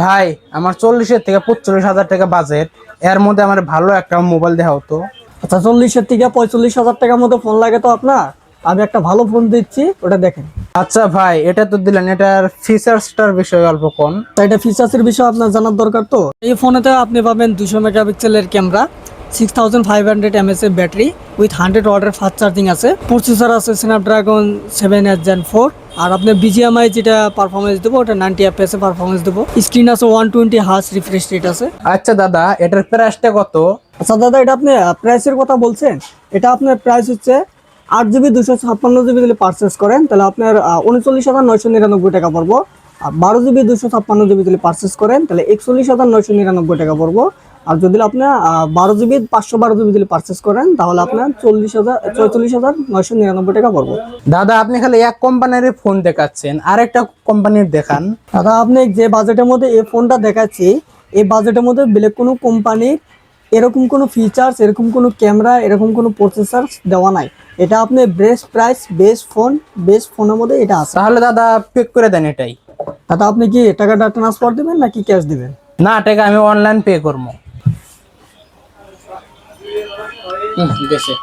ভাই আমার 40-এর থেকে 45,000 টাকা বাজেট, এর মধ্যে আমার ভালো একটা মোবাইল দেওয়া হতো। আচ্ছা, 40-এর থেকে 45,000 টাকার মতো ফোন লাগে তো আপনার? আমি একটা ভালো ফোন দিচ্ছি, ওটা দেখেন। আচ্ছা ভাই, এটা তো দিলেন, এটার ফিচার্সটার বিষয়ে অল্প কোন। তো এটা ফিচার্সের বিষয়ে আপনার জানার দরকার। তো এই ফোনেতে আপনি পাবেন 200 মেগাপিক্সেলের ক্যামেরা, 6500 mAh ব্যাটারি উইথ 100 ওয়াটের ফাস্ট চার্জিং আছে। প্রসেসর আছে স্ন্যাপড্রাগন 7 Gen 4। আর আপনার বিজিএমআই যেটা পারফরমেন্স দেবো ওটা 90 FPS এর পারফরমেন্স দেবো। স্ক্রিন আছে 120 হার্জ রিফ্রেশ রেট আছে। আচ্ছা দাদা, এটার প্রাইসটা কত? আচ্ছা দাদা, এটা আপনি প্রাইসের কথা বলছেন। এটা আপনার প্রাইস হচ্ছে 8 GB 256 GB যদি পারচেস করেন তাহলে আপনার 39,999 টাকা পড়বো। আর 12 GB 256 GB যদি পারচেস করেন তাহলে 41,999 টাকা পড়বো। আর যদি আপনি 12 GB 512 GB যদি পারচেস করেন তাহলে আপনার 44,999 টাকা পড়বো। দাদা আপনি খালি এক কোম্পানির ফোন দেখাচ্ছেন, আরেকটা কোম্পানির দেখান। দাদা, আপনি যে বাজেটের মধ্যে এই ফোনটা দেখাচ্ছি, এই বাজেটের মধ্যে বেলেগ কোনো কোম্পানির এরকম কোনো ফিচার্স, এরকম কোনো ক্যামেরা, এরকম কোনো প্রসেসর দেওয়া নাই। এটা আপনি বেস্ট প্রাইস, বেস্ট ফোনের মধ্যে এটা আছে। তাহলে দাদা পেক করে দেন এটাই। দাদা, আপনি কি টাকাটা ট্রান্সফার দিবেন নাকি ক্যাশ দিবেন? না, টাকা আমি অনলাইন পে করবো। গেছে।